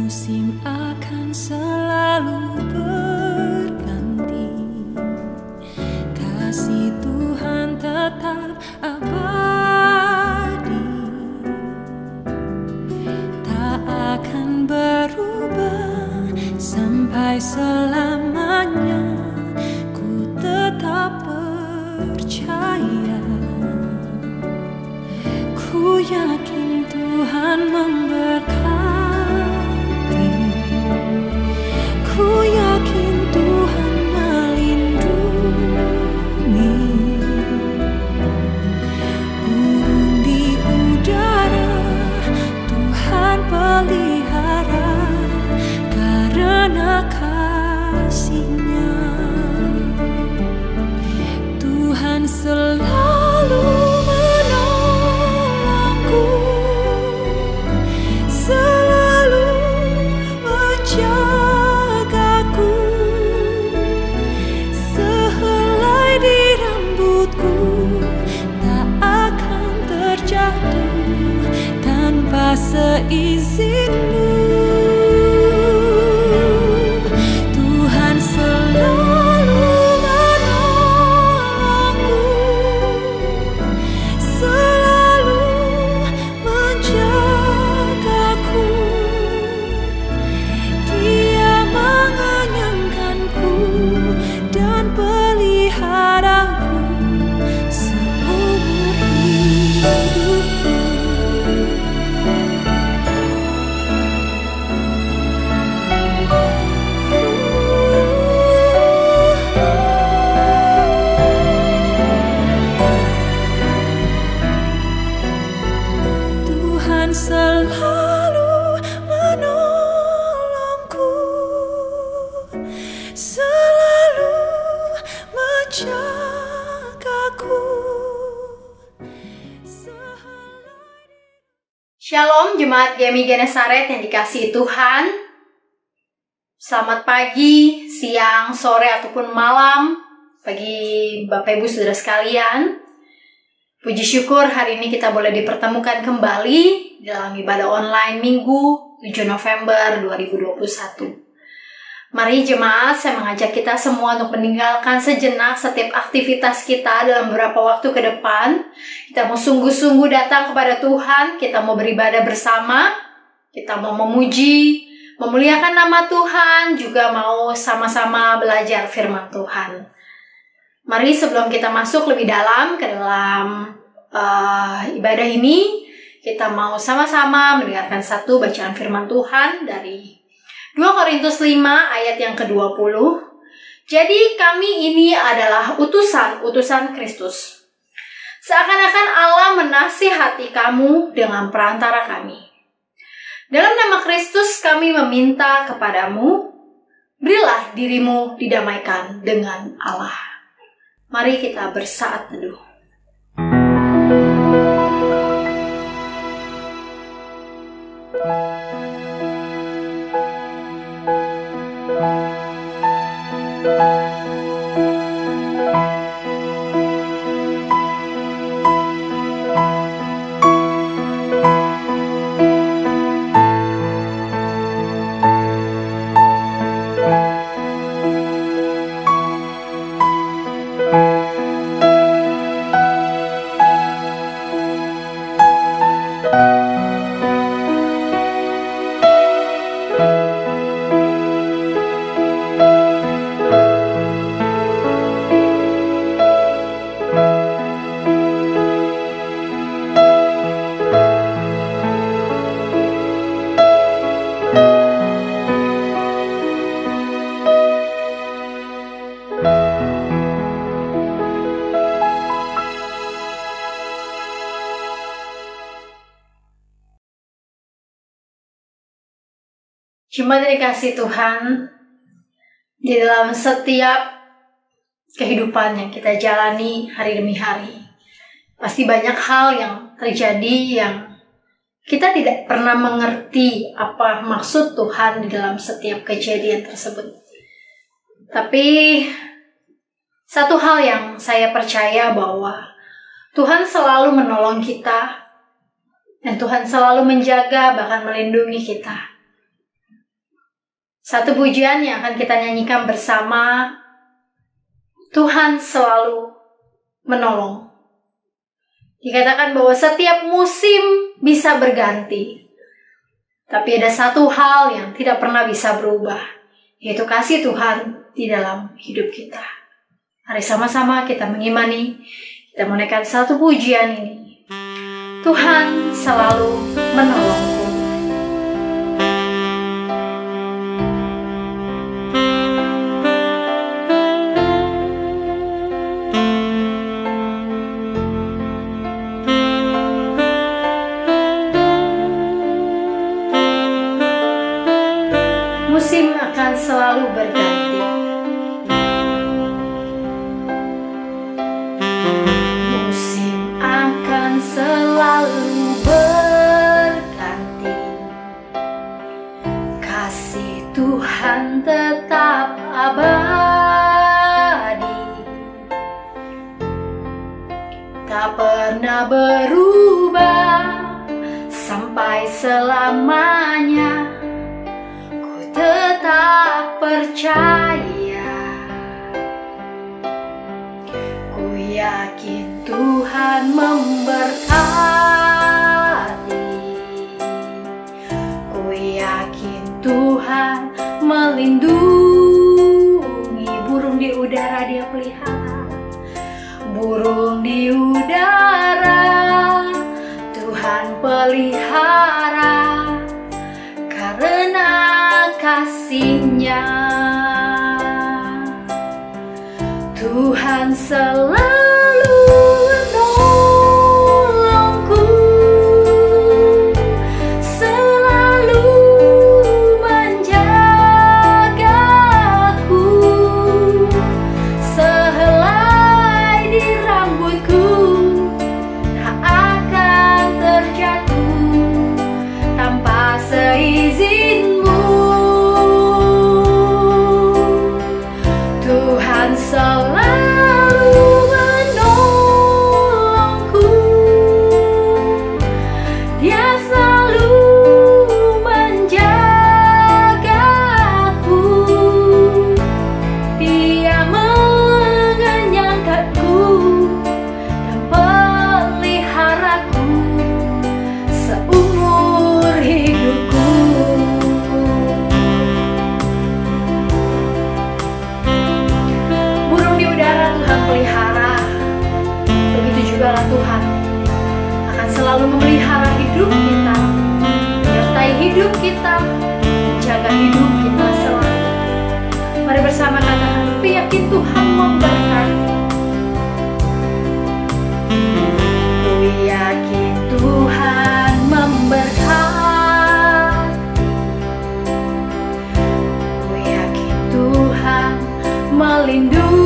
Musim akan selalu berganti, kasih Tuhan tetap abadi, tak akan berubah sampai selamanya. Ku tetap percaya, ku yakin Tuhan memberkati. Ku yakin Tuhan melindungi, burung di udara Tuhan pelihara karena kasih-Nya. Tuhan selalu menolongku, selalu menjagaku, sehelai di rambutku tak akan terjatuh tanpa seizinmu. Tuhan selalu menolongku, selalu menjagaku, Dia mengenyangkanku dan peliharaku seumur hidupku. Tuhan selalu menolongku, selalu menjagaku. Shalom Jemaat GMI Genesaret yang dikasihi Tuhan. Selamat pagi, siang, sore, ataupun malam bagi Bapak Ibu Saudara sekalian. Puji syukur hari ini kita boleh dipertemukan kembali dalam ibadah online Minggu 7 November 2021. Mari jemaat, saya mengajak kita semua untuk meninggalkan sejenak setiap aktivitas kita dalam beberapa waktu ke depan. Kita mau sungguh-sungguh datang kepada Tuhan, kita mau beribadah bersama, kita mau memuji, memuliakan nama Tuhan, juga mau sama-sama belajar firman Tuhan. Mari sebelum kita masuk lebih dalam ke dalam ibadah ini, kita mau sama-sama mendengarkan satu bacaan firman Tuhan dari 2 Korintus 5 ayat yang ke-20. Jadi kami ini adalah utusan Kristus. Seakan-akan Allah menasihati kamu dengan perantara kami. Dalam nama Kristus kami meminta kepadamu, berilah dirimu didamaikan dengan Allah. Mari kita bersaat teduh. Jemaat yang dikasihi Tuhan, di dalam setiap kehidupan yang kita jalani hari demi hari, pasti banyak hal yang terjadi yang kita tidak pernah mengerti apa maksud Tuhan di dalam setiap kejadian tersebut. Tapi satu hal yang saya percaya bahwa Tuhan selalu menolong kita dan Tuhan selalu menjaga bahkan melindungi kita. Satu pujian yang akan kita nyanyikan bersama, Tuhan selalu menolong. Dikatakan bahwa setiap musim bisa berganti, tapi ada satu hal yang tidak pernah bisa berubah, yaitu kasih Tuhan di dalam hidup kita. Mari sama-sama kita mengimani, kita menaikkan satu pujian ini. Tuhan selalu menolongku. Musim akan selalu berganti. Musim akan selalu berganti. Kasih Tuhan tetap abadi, tak pernah berubah sampai selamanya. Tetap percaya, ku yakin Tuhan memberkati, ku yakin Tuhan melindungi. Burung di udara Dia pelihara, burung di udara Tuhan pelihara, karena kasih-Nya. Tuhan selalu menolongku, selalu menjagaku, sehelai di rambutku tak akan terjatuh tanpa seizinmu. Selalu menolongku, Dia selalu menjagaku, Dia mengenyangkanku dan peliharaku seumur hidupku. Pelihara, begitu juga Tuhan akan selalu memelihara hidup kita, menyertai hidup kita, menjaga hidup kita selalu. Mari bersama katakan, ku yakin Tuhan memberkati, ku yakin Tuhan memberkati, ku yakin Tuhan melindungi.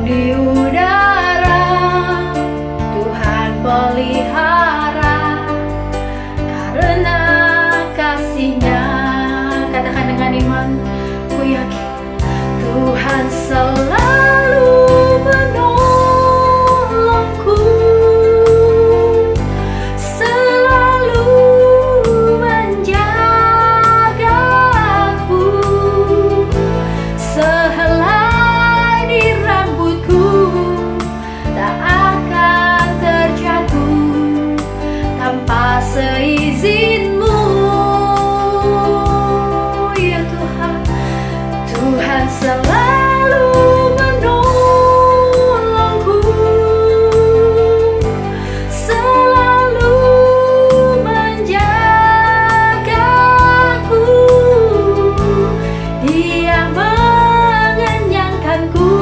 Di udara Tuhan pelihara, karena kasih-Nya. Katakan dengan iman, ku yakin Tuhan selalu menolongku, selalu menjagaku, sehelai seizinmu. Ya Tuhan, Tuhan selalu menolongku, selalu menjagaku, Dia mengenyangkanku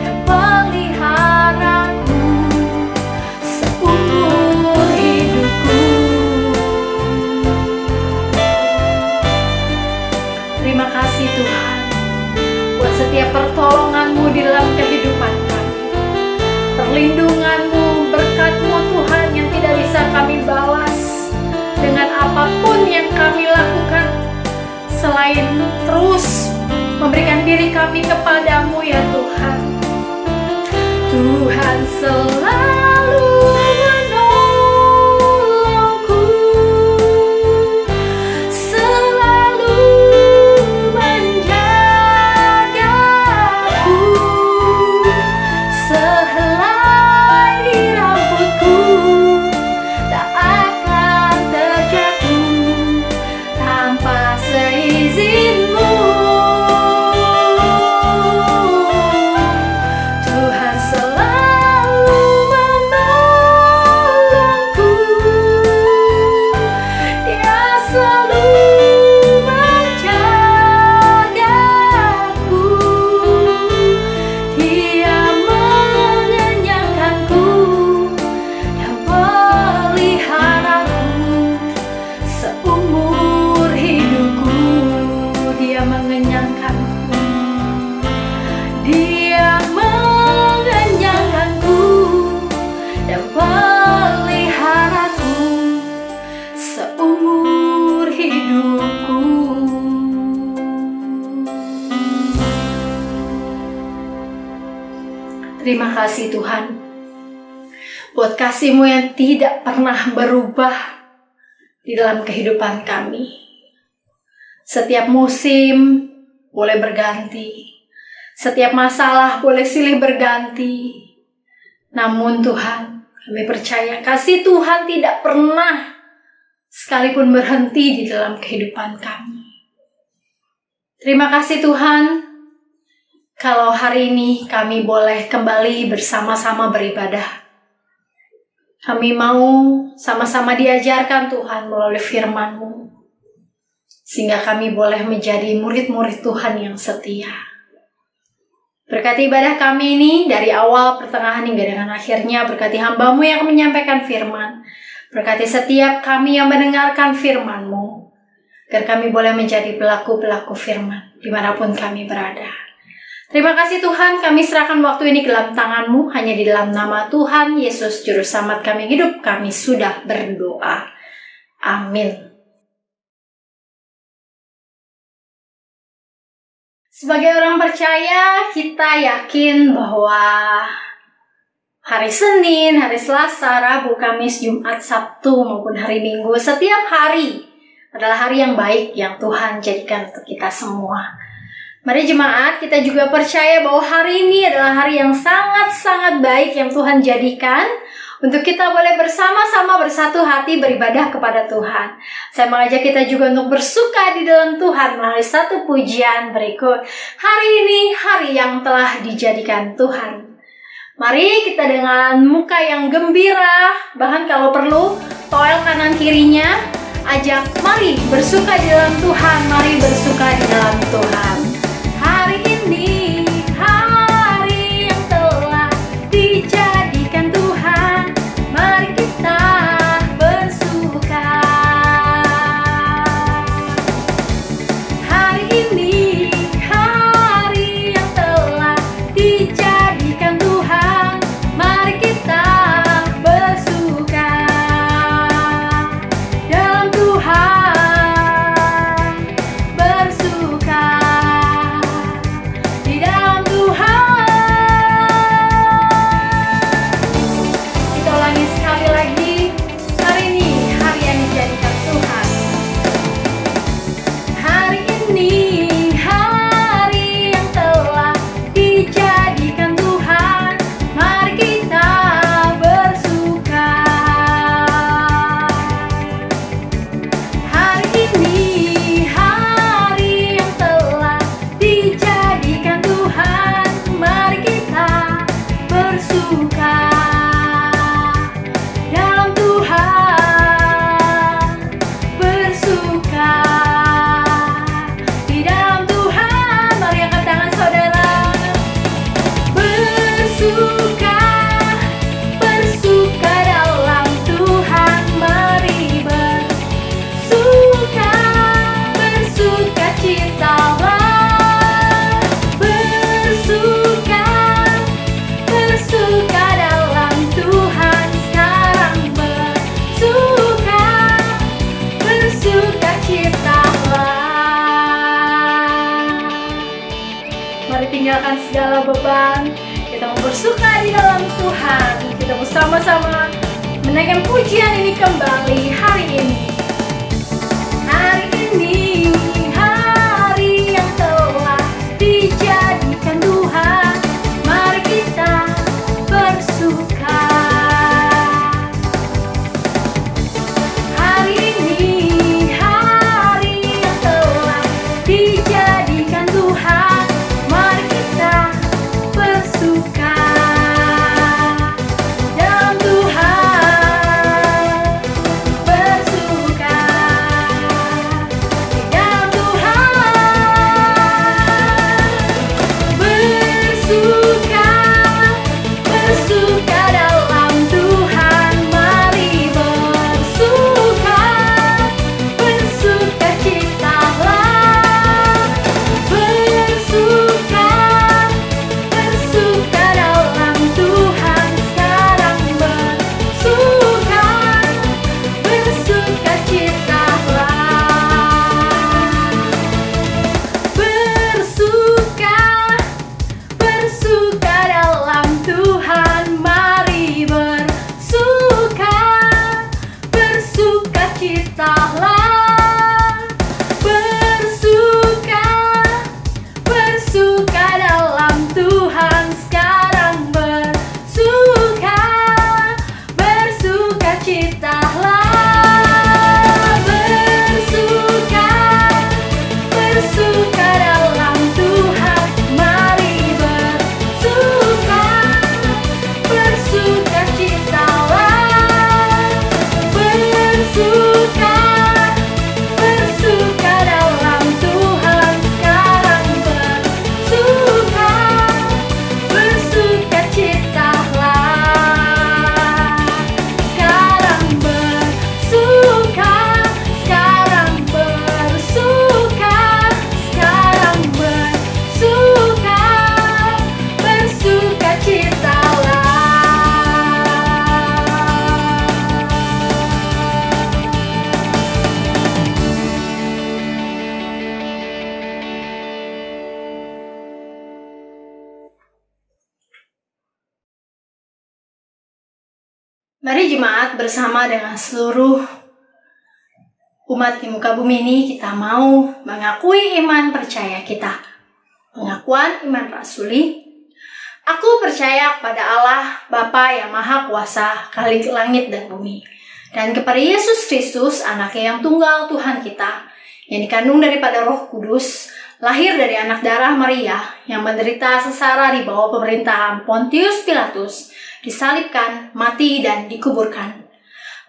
dan peliharaku seumur hidupku. Terima kasih Tuhan buat setiap pertolongan-Mu di dalam kehidupan kami, perlindungan-Mu, berkat-Mu Tuhan yang tidak bisa kami balas dengan apapun yang kami lakukan selain terus memberikan diri kami kepadamu ya Tuhan. Tuhan selalu menolongku, umur hidupku. Terima kasih Tuhan buat kasih-Mu yang tidak pernah berubah di dalam kehidupan kami. Setiap musim boleh berganti, setiap masalah boleh silih berganti. Namun Tuhan, kami percaya kasih Tuhan tidak pernah sekalipun berhenti di dalam kehidupan kami. Terima kasih Tuhan, kalau hari ini kami boleh kembali bersama-sama beribadah. Kami mau sama-sama diajarkan Tuhan melalui firman-Mu, sehingga kami boleh menjadi murid-murid Tuhan yang setia. Berkati ibadah kami ini dari awal, pertengahan hingga dengan akhirnya. Berkati hamba-Mu yang menyampaikan firman. Berkati setiap kami yang mendengarkan firman-Mu, agar kami boleh menjadi pelaku-pelaku firman dimanapun kami berada. Terima kasih Tuhan, kami serahkan waktu ini ke dalam tangan-Mu. Hanya di dalam nama Tuhan Yesus Juru Selamat kami hidup, kami sudah berdoa. Amin. Sebagai orang percaya, kita yakin bahwa hari Senin, hari Selasa, Rabu, Kamis, Jumat, Sabtu, maupun hari Minggu, setiap hari adalah hari yang baik yang Tuhan jadikan untuk kita semua. Mari jemaat, kita juga percaya bahwa hari ini adalah hari yang sangat-sangat baik yang Tuhan jadikan untuk kita boleh bersama-sama bersatu hati beribadah kepada Tuhan. Saya mengajak kita juga untuk bersuka di dalam Tuhan melalui satu pujian berikut. Hari ini hari yang telah dijadikan Tuhan. Mari kita dengan muka yang gembira, bahkan kalau perlu toel kanan kirinya, ajak mari bersuka di dalam Tuhan, mari bersuka di dalam Tuhan. Hari ini hari yang telah dijadikan Tuhan, mari kita bersuka. Hari ini hari yang telah dijadikan Tuhan, mari kita bersuka dalam Tuhan, bersuka di dalam Tuhan. Kita ulangi sekali lagi. Hari ini hari yang dijadikan Tuhan. Hari ini hari yang telah dijadikan Tuhan, mari kita bersuka. Hari ini hari yang telah dijadikan Tuhan, mari kita bersuka dalam Tuhan, bersuka di dalam Tuhan. Mari angkat tangan saudara. Bersuka, bersuka dalam Tuhan, mari bersuka, bersuka citalah. Bersuka, bersuka dalam Tuhan, sekarang bersuka, bersuka citalah. Mari tinggalkan segala beban. Kita mau bersuka di dalam Tuhan. Kita bersama-sama menaikkan pujian ini kembali hari ini. Hari ini hari yang telah dijadikan Tuhan, mari kita bersuka. Hari ini hari yang telah dijadikan Tuhan, mari kita bersuka dalam Tuhan, bersuka. Mari jemaat bersama dengan seluruh umat di muka bumi ini kita mau mengakui iman percaya kita. Pengakuan iman rasuli. Aku percaya kepada Allah, Bapa yang Maha Kuasa, Khalik langit dan bumi. Dan kepada Yesus Kristus, Anaknya yang tunggal Tuhan kita, yang dikandung daripada Roh Kudus, lahir dari anak darah Maria, yang menderita sengsara di bawah pemerintahan Pontius Pilatus, disalibkan, mati, dan dikuburkan.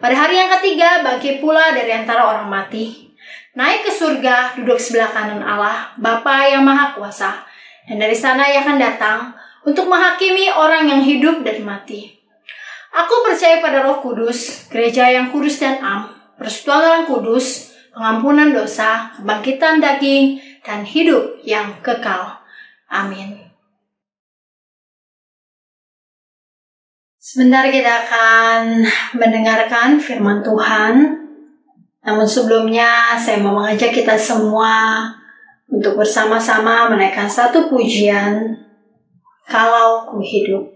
Pada hari yang ketiga, bangkit pula dari antara orang mati. Naik ke surga, duduk sebelah kanan Allah, Bapa yang Maha Kuasa. Dan dari sana ia akan datang untuk menghakimi orang yang hidup dan mati. Aku percaya pada Roh Kudus, gereja yang kudus dan am, persekutuan orang kudus, pengampunan dosa, kebangkitan daging, dan hidup yang kekal. Amin. Sebentar kita akan mendengarkan firman Tuhan. Namun sebelumnya saya mau mengajak kita semua untuk bersama-sama menaikkan satu pujian, Kalau Ku Hidup.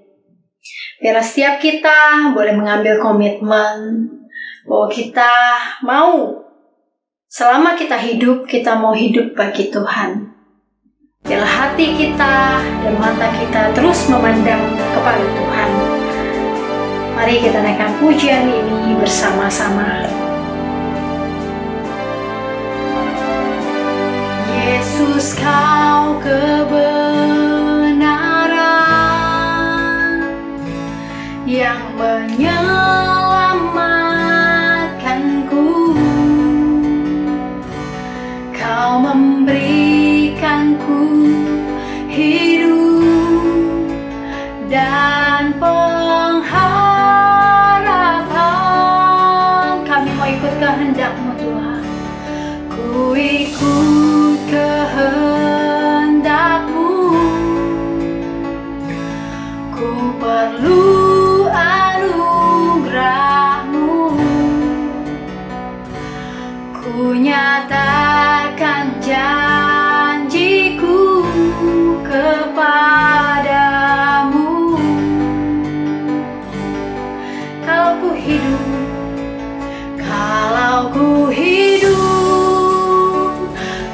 Biar setiap kita boleh mengambil komitmen bahwa kita mau selama kita hidup, kita mau hidup bagi Tuhan. Biarlah hati kita dan mata kita terus memandang kepada Tuhan. Mari kita naikkan pujian ini bersama-sama. Yesus, Kau kebenaran yang menyelamatkanku. Kau memberikanku hidup dan pengharapan. Kami mau ikut kehendak-Mu Tuhan. Ku ikut kehendak-Mu. Ku perlu anugerah-Mu. Ku nyatakan janjiku kepadamu. Kalau ku hidup, kalau ku hidup,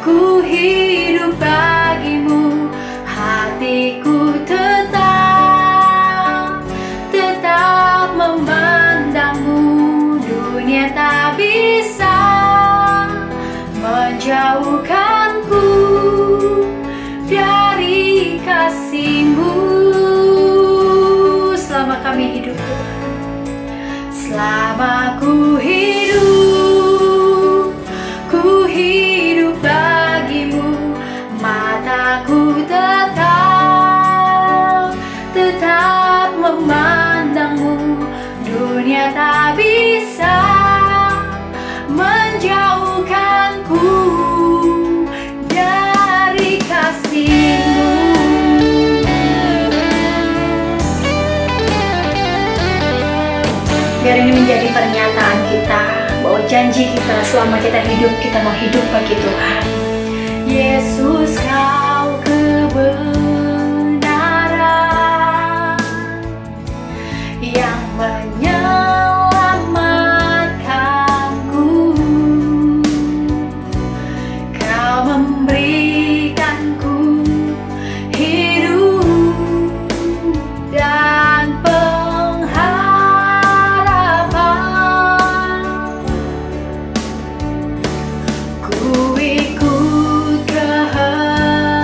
ku hidup bagimu. Hatiku tetap memandangmu. Dunia tak bisa menjauhkanku dari kasih-Mu. Selama kami hidup Tuhan, selama ku hidup bagimu. Mataku tetap memandangmu. Dunia tak bisa menjauhkanku dari kasih-Mu. Biar ini menjadi pernyataan kita bahwa janji kita selama kita hidup, kita mau hidup bagi Tuhan. Yesus, Kau kebenaran yang menyelamatkanku. Kau memberikanku hidup dan pengharapan. Ku ikut kehendak-Mu.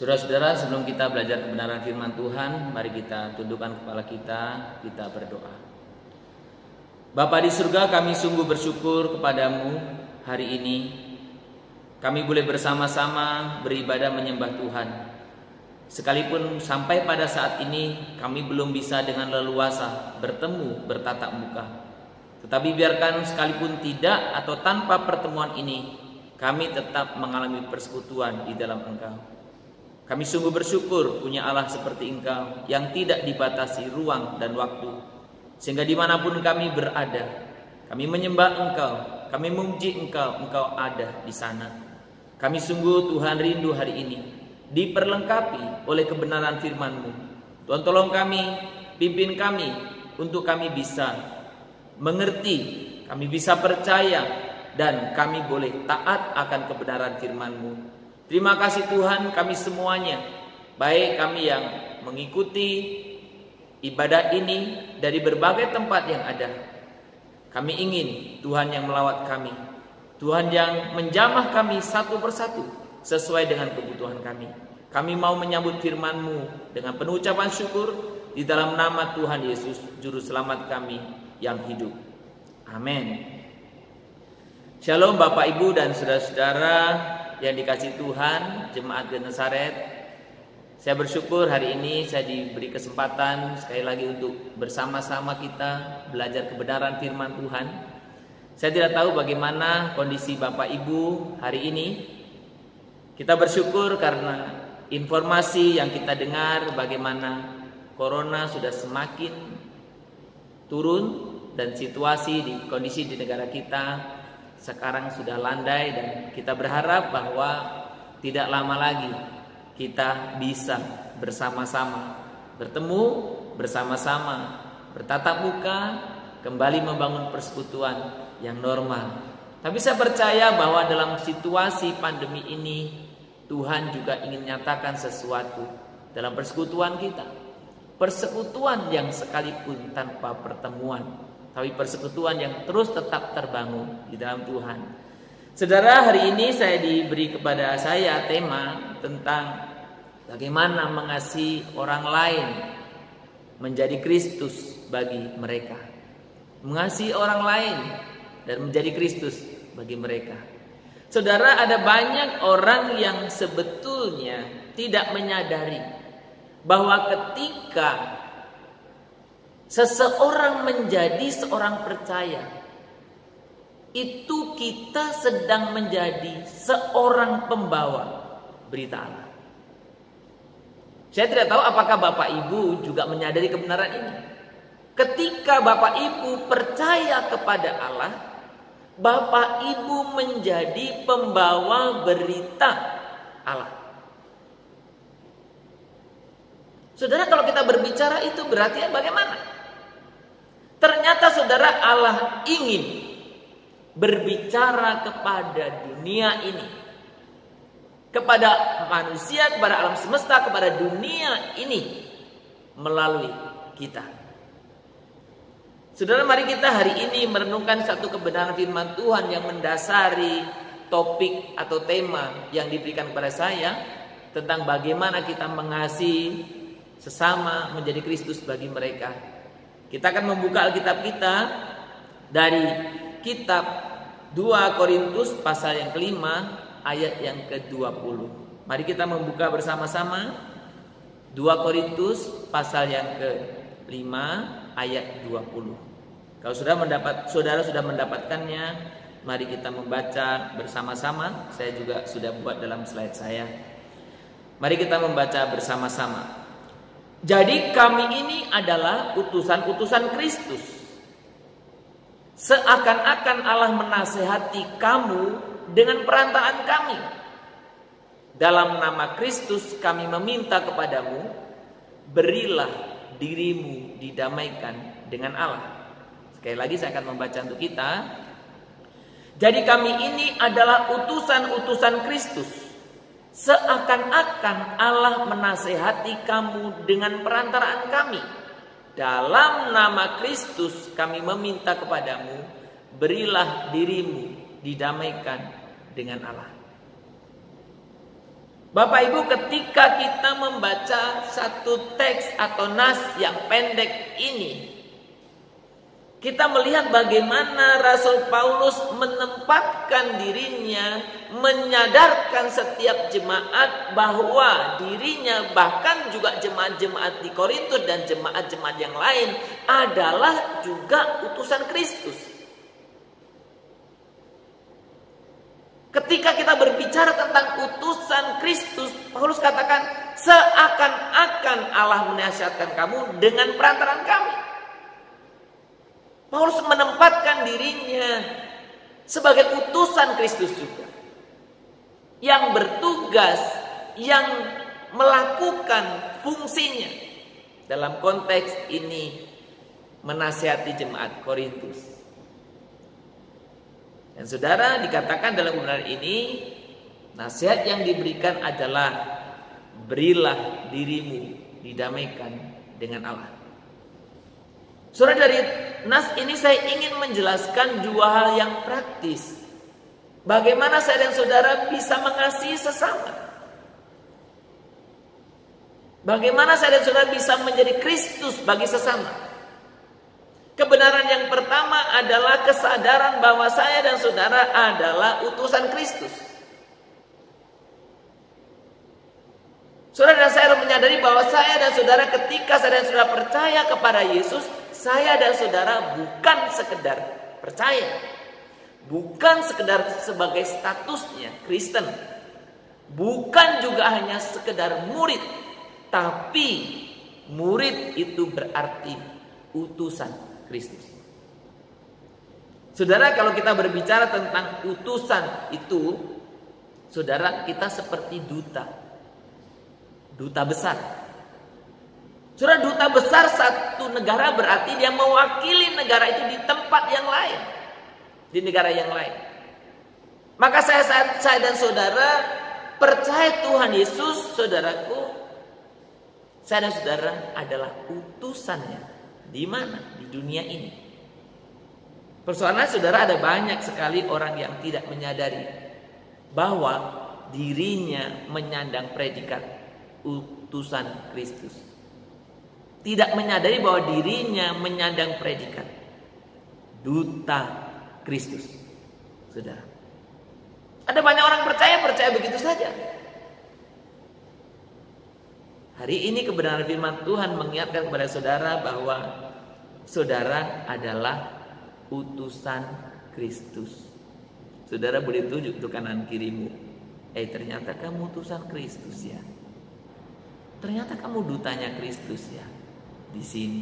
Saudara-saudara, sebelum kita belajar kebenaran firman Tuhan, mari kita tundukkan kepala kita berdoa. Bapa di surga, kami sungguh bersyukur kepadamu hari ini. Kami boleh bersama-sama beribadah menyembah Tuhan. Sekalipun sampai pada saat ini kami belum bisa dengan leluasa bertemu bertatap muka. Tetapi biarkan sekalipun tidak atau tanpa pertemuan ini, kami tetap mengalami persekutuan di dalam Engkau. Kami sungguh bersyukur punya Allah seperti Engkau yang tidak dibatasi ruang dan waktu. Sehingga dimanapun kami berada, kami menyembah Engkau, kami memuji Engkau, Engkau ada di sana. Kami sungguh Tuhan rindu hari ini diperlengkapi oleh kebenaran firman-Mu. Tuhan tolong kami, pimpin kami untuk kami bisa mengerti, kami bisa percaya, dan kami boleh taat akan kebenaran firman-Mu. Terima kasih Tuhan, kami semuanya, baik kami yang mengikuti ibadah ini dari berbagai tempat yang ada. Kami ingin Tuhan yang melawat kami, Tuhan yang menjamah kami satu persatu sesuai dengan kebutuhan kami. Kami mau menyambut firman-Mu dengan penuh ucapan syukur di dalam nama Tuhan Yesus, Juru Selamat kami yang hidup. Amin. Shalom Bapak Ibu dan saudara-saudara yang dikasihi Tuhan, Jemaat Genesaret. Saya bersyukur hari ini saya diberi kesempatan sekali lagi untuk bersama-sama kita belajar kebenaran firman Tuhan. Saya tidak tahu bagaimana kondisi Bapak Ibu hari ini. Kita bersyukur karena informasi yang kita dengar bagaimana corona sudah semakin turun dan situasi di kondisi di negara kita sekarang sudah landai, dan kita berharap bahwa tidak lama lagi kita bisa bersama-sama bertemu, bersama-sama bertatap muka, kembali membangun persekutuan yang normal. Tapi saya percaya bahwa dalam situasi pandemi ini Tuhan juga ingin nyatakan sesuatu dalam persekutuan kita. Persekutuan yang sekalipun tanpa pertemuan, tapi persekutuan yang terus tetap terbangun di dalam Tuhan. Saudara, hari ini saya diberi kepada saya tema tentang bagaimana mengasihi orang lain menjadi Kristus bagi mereka. Mengasihi orang lain dan menjadi Kristus bagi mereka. Saudara, ada banyak orang yang sebetulnya tidak menyadari bahwa ketika seseorang menjadi seorang percaya, itu kita sedang menjadi seorang pembawa berita Allah. Saya tidak tahu apakah Bapak Ibu juga menyadari kebenaran ini. Ketika Bapak Ibu percaya kepada Allah, Bapak Ibu menjadi pembawa berita Allah. Saudara, kalau kita berbicara itu berarti bagaimana? Ternyata saudara, Allah ingin berbicara kepada dunia ini, kepada manusia, kepada alam semesta, kepada dunia ini melalui kita. Saudara, mari kita hari ini merenungkan satu kebenaran firman Tuhan yang mendasari topik atau tema yang diberikan kepada saya tentang bagaimana kita mengasihi sesama menjadi Kristus bagi mereka. Kita akan membuka Alkitab kita dari kitab 2 Korintus pasal yang kelima ayat yang ke-20. Mari kita membuka bersama-sama 2 Korintus pasal yang ke-5 ayat 20. Kalau saudara sudah mendapatkannya, mari kita membaca bersama-sama. Saya juga sudah buat dalam slide saya. Mari kita membaca bersama-sama. Jadi kami ini adalah utusan-utusan Kristus. Seakan-akan Allah menasehati kamu dengan perantaraan kami. Dalam nama Kristus kami meminta kepadamu, berilah dirimu didamaikan dengan Allah. Sekali lagi saya akan membaca untuk kita. Jadi kami ini adalah utusan-utusan Kristus. Seakan-akan Allah menasehati kamu dengan perantaraan kami. Dalam nama Kristus kami meminta kepadamu, berilah dirimu didamaikan dengan Allah. Bapak Ibu, ketika kita membaca satu teks atau nas yang pendek ini, kita melihat bagaimana Rasul Paulus menempatkan dirinya, menyadarkan setiap jemaat bahwa dirinya, bahkan juga jemaat-jemaat di Korintus dan jemaat-jemaat yang lain adalah juga utusan Kristus. Ketika kita berbicara tentang utusan Kristus, Paulus katakan, seakan-akan Allah menasihatkan kamu dengan perantaraan kami. Paulus menempatkan dirinya sebagai utusan Kristus juga, yang bertugas, yang melakukan fungsinya dalam konteks ini menasihati jemaat Korintus. Dan saudara, dikatakan dalam kebenaran ini, nasihat yang diberikan adalah berilah dirimu didamaikan dengan Allah. Saudara, dari nas ini saya ingin menjelaskan dua hal yang praktis. Bagaimana saya dan saudara bisa mengasihi sesama. Bagaimana saya dan saudara bisa menjadi Kristus bagi sesama. Kebenaran yang pertama adalah kesadaran bahwa saya dan saudara adalah utusan Kristus. Saudara dan saya harus menyadari bahwa saya dan saudara, ketika saya dan saudara percaya kepada Yesus, saya dan saudara bukan sekedar percaya, bukan sekedar sebagai statusnya Kristen, bukan juga hanya sekedar murid, tapi murid itu berarti utusan Kristus. Saudara, kalau kita berbicara tentang utusan itu, saudara, kita seperti duta besar. Saudara, duta besar satu negara berarti dia mewakili negara itu di tempat yang lain, di negara yang lain. Maka saya dan saudara percaya Tuhan Yesus, saudaraku, saya dan saudara adalah utusannya. Di mana? Di dunia ini. Persoalannya, saudara, ada banyak sekali orang yang tidak menyadari bahwa dirinya menyandang predikat utusan Kristus. Tidak menyadari bahwa dirinya menyandang predikat duta Kristus. Saudara, ada banyak orang percaya begitu saja. Hari ini kebenaran firman Tuhan mengingatkan kepada saudara bahwa saudara adalah utusan Kristus. Saudara boleh tunjuk ke kanan kirimu, ternyata kamu utusan Kristus ya. Ternyata kamu dutanya Kristus ya di sini.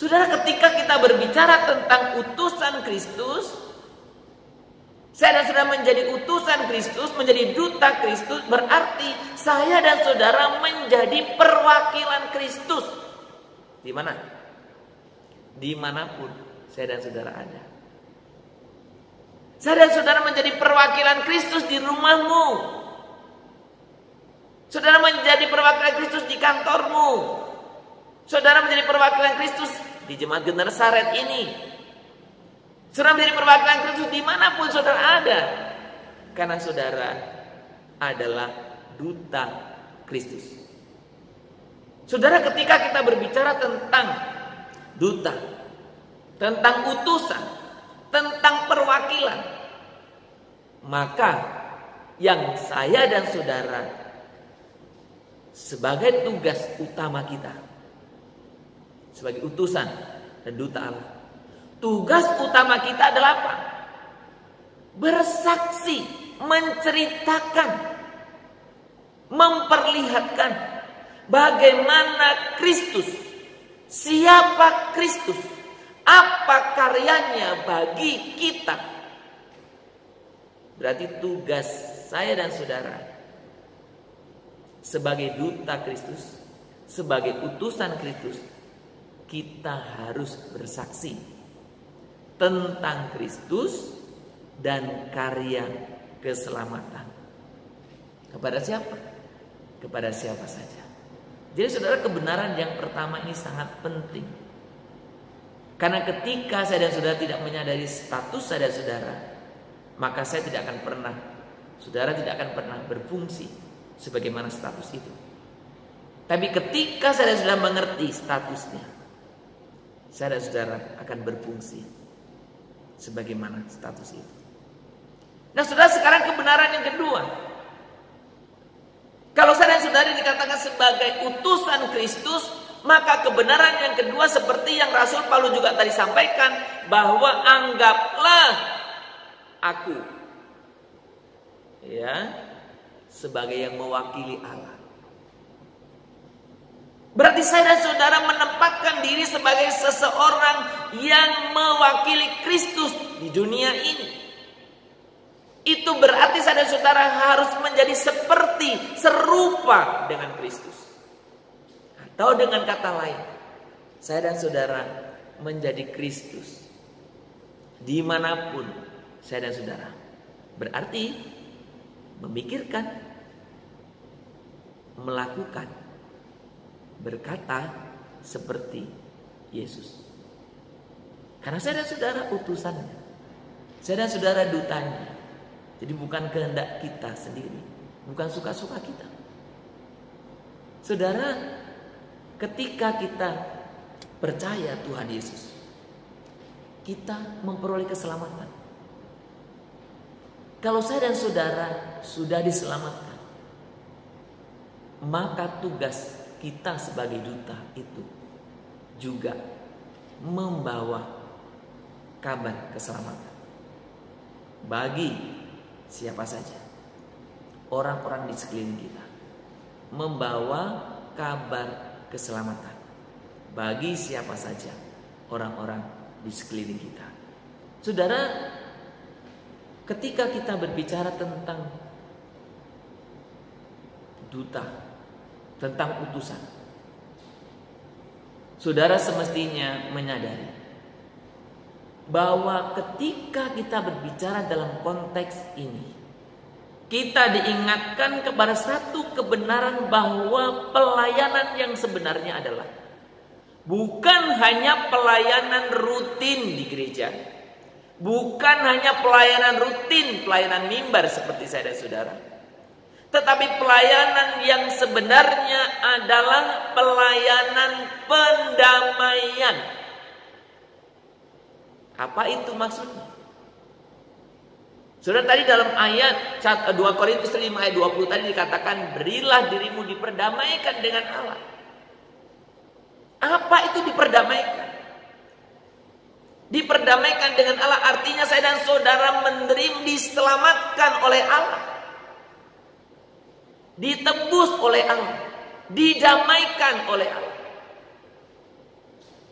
Saudara, ketika kita berbicara tentang utusan Kristus, saya dan saudara menjadi utusan Kristus, menjadi duta Kristus, berarti saya dan saudara menjadi perwakilan Kristus. Di mana? Dimanapun saya dan saudara ada. Saya dan saudara menjadi perwakilan Kristus di rumahmu. Saudara menjadi perwakilan Kristus di kantormu. Saudara menjadi perwakilan Kristus di jemaat Genesaret ini. Saudara menjadi perwakilan Kristus dimanapun saudara ada. Karena saudara adalah duta Kristus. Saudara, ketika kita berbicara tentang duta, tentang utusan, tentang perwakilan, maka yang saya dan saudara sebagai tugas utama kita sebagai utusan dan duta Allah, tugas utama kita adalah apa? Bersaksi, menceritakan, memperlihatkan bagaimana Kristus, siapa Kristus, apa karyanya bagi kita. Berarti tugas saya dan saudara sebagai duta Kristus, sebagai utusan Kristus, kita harus bersaksi tentang Kristus dan karya keselamatan. Kepada siapa? Kepada siapa saja. Jadi saudara, kebenaran yang pertama ini sangat penting. Karena ketika saya dan saudara tidak menyadari status saya dan saudara, maka saya tidak akan pernah saudara tidak akan pernah berfungsi sebagaimana status itu. Tapi ketika saudara sudah mengerti statusnya, saudara akan berfungsi sebagaimana status itu. Nah, saudara, sekarang kebenaran yang kedua. Kalau saudara dikatakan sebagai utusan Kristus, maka kebenaran yang kedua seperti yang Rasul Paulus juga tadi sampaikan, bahwa anggaplah aku sebagai yang mewakili Allah. Berarti saya dan saudara menempatkan diri sebagai seseorang yang mewakili Kristus di dunia ini. Itu berarti saya dan saudara harus menjadi serupa dengan Kristus. Atau dengan kata lain, saya dan saudara menjadi Kristus dimanapun saya dan saudara. Berarti memikirkan, melakukan, berkata seperti Yesus. Karena saya dan saudara utusannya, saya dan saudara dutanya. Jadi bukan kehendak kita sendiri, bukan suka-suka kita. Saudara, ketika kita percaya Tuhan Yesus, kita memperoleh keselamatan. Kalau saya dan saudara sudah diselamatkan, maka tugas kita sebagai duta itu juga membawa kabar keselamatan bagi siapa saja, orang-orang di sekeliling kita. Membawa kabar keselamatan bagi siapa saja, orang-orang di sekeliling kita. Saudara, ketika kita berbicara tentang duta, tentang utusan, saudara semestinya menyadari bahwa ketika kita berbicara dalam konteks ini, kita diingatkan kepada satu kebenaran, bahwa pelayanan yang sebenarnya adalah bukan hanya pelayanan rutin di gereja, bukan hanya pelayanan rutin, pelayanan mimbar seperti saya dan saudara, tetapi pelayanan yang sebenarnya adalah pelayanan pendamaian. Apa itu maksudnya? Saudara, tadi dalam ayat 2 Korintus 5 ayat 20 tadi dikatakan, berilah dirimu diperdamaikan dengan Allah. Apa itu diperdamaikan? Diperdamaikan dengan Allah artinya saya dan saudara diselamatkan oleh Allah, ditebus oleh Allah, didamaikan oleh Allah.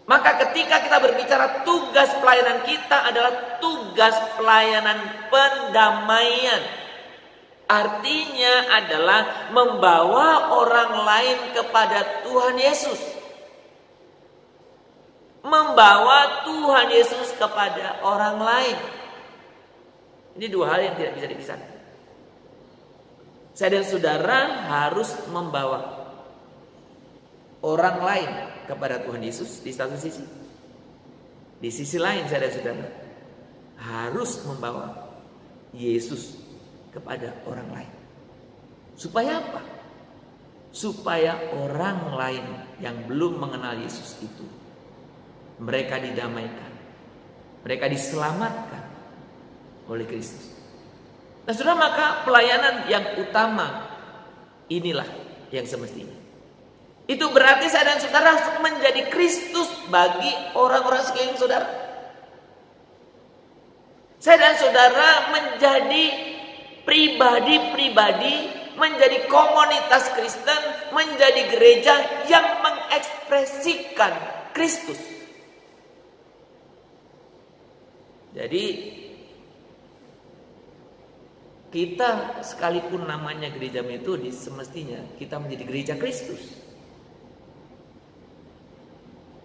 Maka ketika kita berbicara tugas pelayanan kita adalah tugas pelayanan pendamaian, artinya adalah membawa orang lain kepada Tuhan Yesus, membawa Tuhan Yesus kepada orang lain. Ini dua hal yang tidak bisa dipisahkan. Saya dan saudara harus membawa orang lain kepada Tuhan Yesus di satu sisi. Di sisi lain saya dan saudara harus membawa Yesus kepada orang lain. Supaya apa? Supaya orang lain yang belum mengenal Yesus itu, mereka didamaikan, mereka diselamatkan oleh Kristus. Nah saudara, maka pelayanan yang utama inilah yang semestinya. Itu berarti saya dan saudara harus menjadi Kristus bagi orang-orang sekeliling saudara. Saya dan saudara menjadi pribadi-pribadi, menjadi komunitas Kristen, menjadi gereja yang mengekspresikan Kristus. Jadi kita sekalipun namanya gereja Metodis, semestinya kita menjadi gereja Kristus.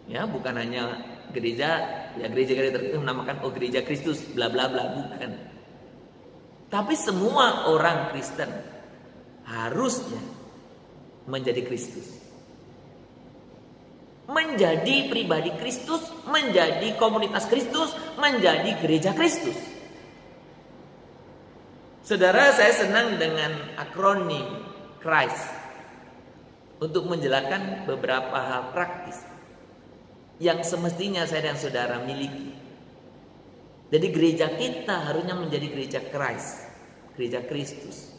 Ya, bukan hanya gereja tertentu menamakan gereja Kristus bla bla bla, bukan. Tapi semua orang Kristen harusnya menjadi Kristus. Menjadi pribadi Kristus, menjadi komunitas Kristus, menjadi gereja Kristus. Saudara, saya senang dengan akronim Christ untuk menjelaskan beberapa hal praktis yang semestinya saya dan saudara miliki. Jadi gereja kita harusnya menjadi gereja Christ, gereja Kristus.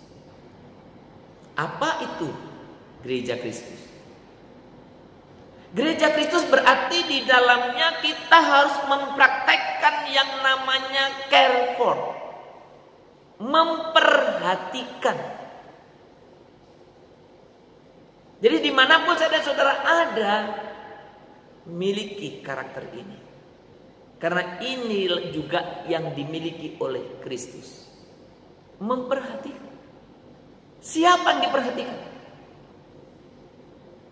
Apa itu gereja Kristus? Gereja Kristus berarti di dalamnya kita harus mempraktekkan yang namanya care for, memperhatikan. Jadi dimanapun saya dan saudara ada, miliki karakter ini. Karena ini juga yang dimiliki oleh Kristus. Memperhatikan. Siapa yang diperhatikan?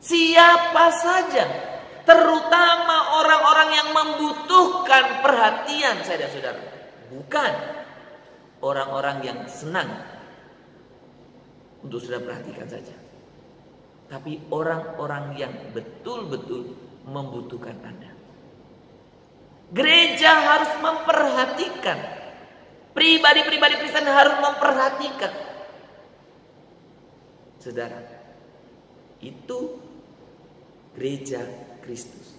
Siapa saja. Terutama orang-orang yang membutuhkan perhatian saya dan saudara. Bukan orang-orang yang senang untuk saudara perhatikan saja. Tapi orang-orang yang betul-betul membutuhkan Anda. Gereja harus memperhatikan. Pribadi-pribadi Kristen harus memperhatikan. Saudara, itu gereja Kristus.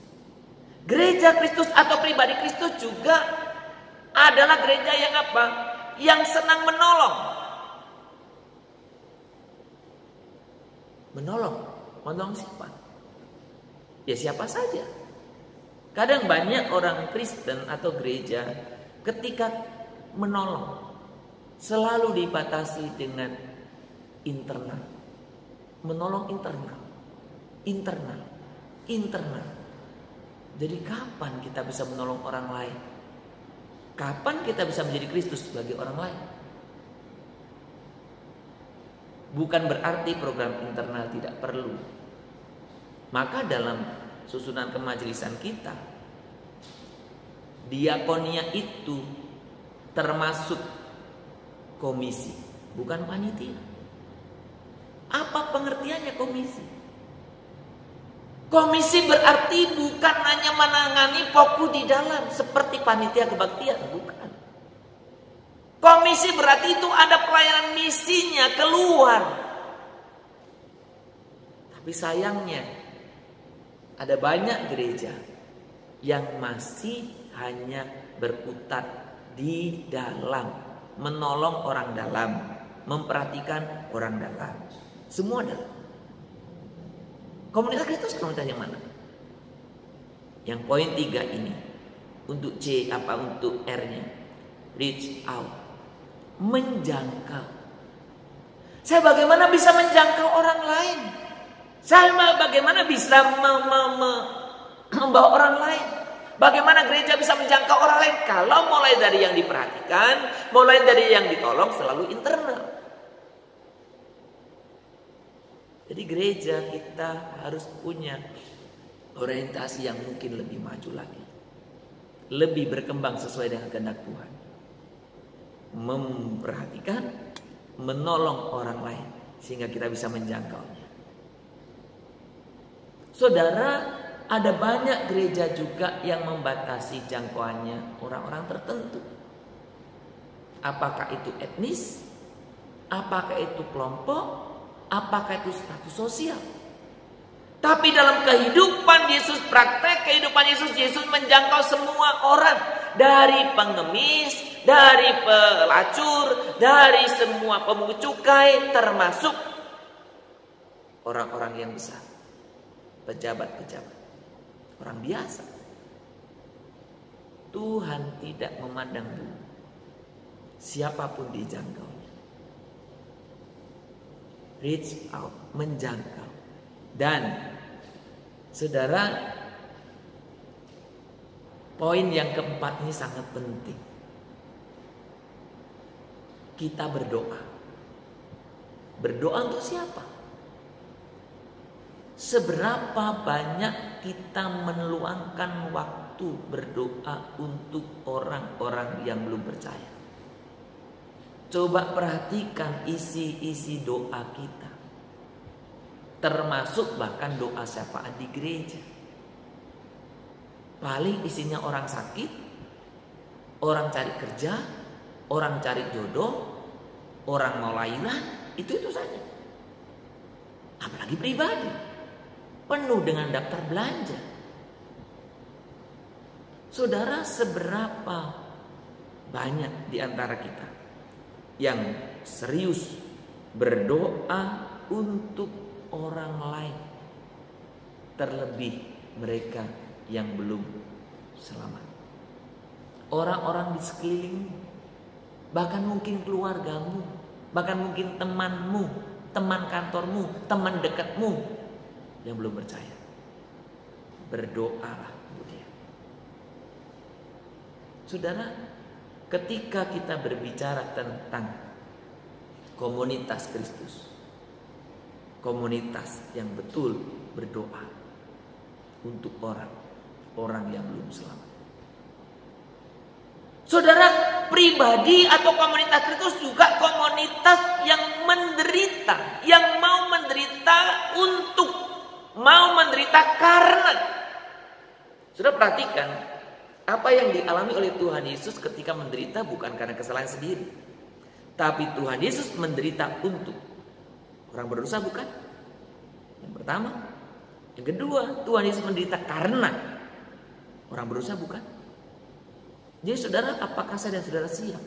Gereja Kristus atau pribadi Kristus juga adalah gereja yang apa? Yang senang menolong. Menolong siapa? Ya siapa saja. Kadang banyak orang Kristen atau gereja ketika menolong selalu dibatasi dengan internal. Menolong internal. Jadi kapan kita bisa menolong orang lain? Kapan kita bisa menjadi Kristus bagi orang lain? Bukan berarti program internal tidak perlu. Maka dalam susunan kemajelisan kita, diakonia itu termasuk komisi, bukan panitia. Apa pengertiannya komisi? Komisi berarti bukan hanya menangani fokus di dalam seperti panitia kebaktian, bukan. Komisi berarti itu ada pelayanan misinya keluar. Tapi sayangnya ada banyak gereja yang masih hanya berkutat di dalam, menolong orang dalam, memperhatikan orang dalam. Semua dalam. Komunitas Kristus komunitas yang mana? Yang poin 3 ini. Untuk C apa untuk R-nya? Reach out. Menjangkau. Saya bagaimana bisa menjangkau orang lain? Saya bagaimana bisa membawa orang lain? Bagaimana gereja bisa menjangkau orang lain? Kalau mulai dari yang diperhatikan, mulai dari yang ditolong selalu internal. Jadi gereja kita harus punya orientasi yang mungkin lebih maju lagi. Lebih berkembang sesuai dengan kehendak Tuhan. Memperhatikan, menolong orang lain sehingga kita bisa menjangkaunya. Saudara, ada banyak gereja juga yang membatasi jangkauannya orang-orang tertentu. Apakah itu etnis? Apakah itu kelompok? Apakah itu status sosial? Tapi dalam kehidupan Yesus, praktek kehidupan Yesus menjangkau semua orang. Dari pengemis, dari pelacur, dari semua pemungut cukai, termasuk orang-orang yang besar. Pejabat-pejabat. Orang biasa. Tuhan tidak memandang bulu. Siapapun dijangkaunya. Reach out, menjangkau. Dan saudara, poin yang keempat ini sangat penting. Kita berdoa. Berdoa untuk siapa? Seberapa banyak kita meluangkan waktu berdoa untuk orang-orang yang belum percaya? Coba perhatikan isi-isi doa kita. Termasuk bahkan doa syafaat di gereja. Paling isinya orang sakit, orang cari kerja, orang cari jodoh, orang mau lahiran, itu saja. Apalagi pribadi, penuh dengan daftar belanja. Saudara, seberapa banyak di antara kita yang serius berdoa untuk orang lain, terlebih mereka yang belum selamat. Orang-orang di sekelilingmu, bahkan mungkin keluargamu, bahkan mungkin temanmu, teman kantormu, teman dekatmu yang belum percaya. Berdoalah untuk dia. Saudara, ketika kita berbicara tentang komunitas Kristus, komunitas yang betul berdoa untuk orang yang belum selamat. Saudara, pribadi atau komunitas Kristus juga komunitas yang menderita, yang mau menderita karena. Sudah perhatikan apa yang dialami oleh Tuhan Yesus ketika menderita bukan karena kesalahan sendiri, tapi Tuhan Yesus menderita untuk orang berdosa, bukan? Yang pertama. Yang kedua, Tuhan Yesus menderita karena orang berdosa, bukan? Jadi saudara, apakah saya dan saudara siap?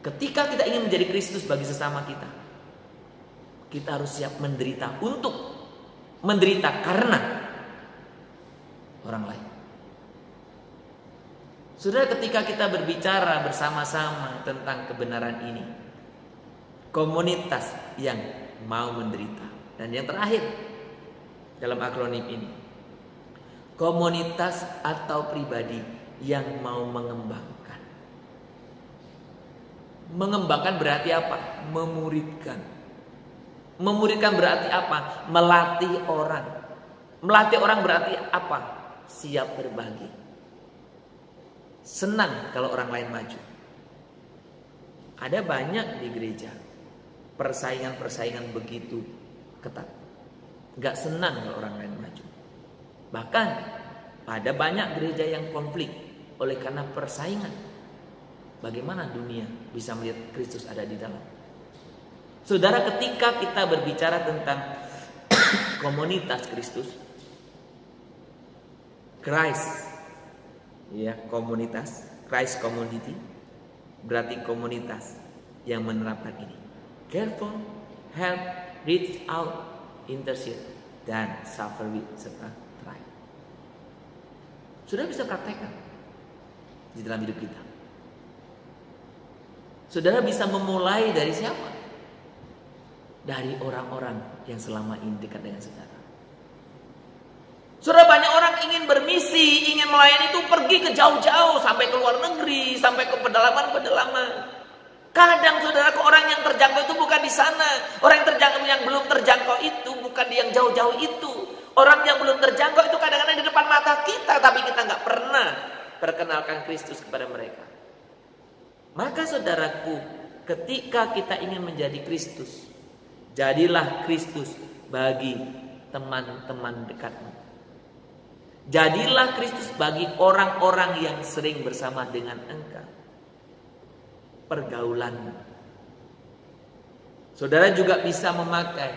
Ketika kita ingin menjadi Kristus bagi sesama kita, kita harus siap menderita karena orang lain. Saudara, ketika kita berbicara bersama-sama tentang kebenaran ini, komunitas yang mau menderita, dan yang terakhir dalam akronim ini, komunitas atau pribadi yang mau mengembangkan. Mengembangkan berarti apa? Memuridkan. Memuridkan berarti apa? Melatih orang. Melatih orang berarti apa? Siap berbagi. Senang kalau orang lain maju. Ada banyak di gereja persaingan-persaingan begitu ketat. Gak senang kalau orang lain maju. Bahkan ada banyak gereja yang konflik oleh karena persaingan. Bagaimana dunia bisa melihat Kristus ada di dalam? Saudara, ketika kita berbicara tentang komunitas Kristus, Christ, ya, komunitas, Christ community, berarti komunitas yang menerapkan ini. Careful, help, reach out, intercede, dan suffer with, serta try. Sudah bisa praktekkan di dalam hidup kita. Saudara bisa memulai dari siapa? Dari orang-orang yang selama ini dekat dengan saudara. Saudara, banyak orang ingin bermisi, ingin melayani itu pergi ke jauh-jauh, sampai ke luar negeri, sampai ke pedalaman-pedalaman. Kadang saudara, ke orang yang terjangkau itu bukan di sana. Orang yang terjangkau, yang belum terjangkau itu bukan di yang jauh-jauh itu. Orang yang belum terjangkau itu kadang-kadang di depan mata kita, tapi kita nggak pernah perkenalkan Kristus kepada mereka. Maka saudaraku, ketika kita ingin menjadi Kristus, jadilah Kristus bagi teman-teman dekatmu. Jadilah Kristus bagi orang-orang yang sering bersama dengan engkau. Pergaulanmu. Saudara juga bisa memakai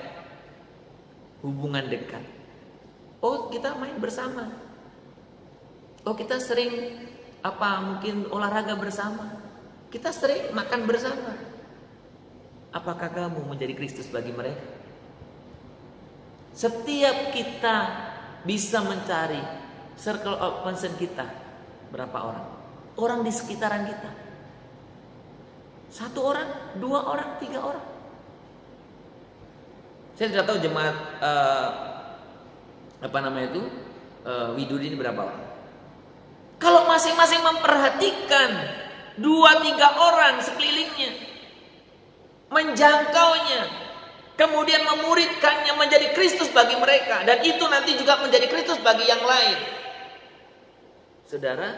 hubungan dekat. Oh, kita main bersama. Oh, kita sering mungkin olahraga bersama. Kita sering makan bersama. Apakah kamu menjadi Kristus bagi mereka? Setiap kita bisa mencari circle of concern kita. Berapa orang? Orang di sekitaran kita. 1 orang, 2 orang, 3 orang. Saya tidak tahu jemaat Widuri ini berapa orang. Kalau masing-masing memperhatikan 2-3 orang sekelilingnya, menjangkaunya, kemudian memuridkannya menjadi Kristus bagi mereka, dan itu nanti juga menjadi Kristus bagi yang lain. Saudara,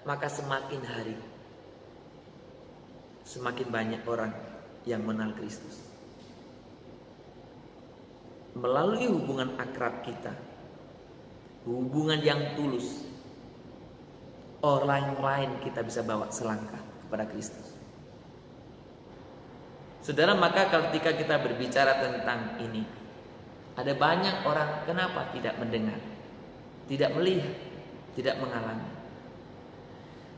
maka semakin hari semakin banyak orang yang mengenal Kristus. Melalui hubungan akrab kita, hubungan yang tulus, orang lain kita bisa bawa selangkah kepada Kristus. Saudara, maka ketika kita berbicara tentang ini, ada banyak orang kenapa tidak mendengar, tidak melihat, tidak mengalami.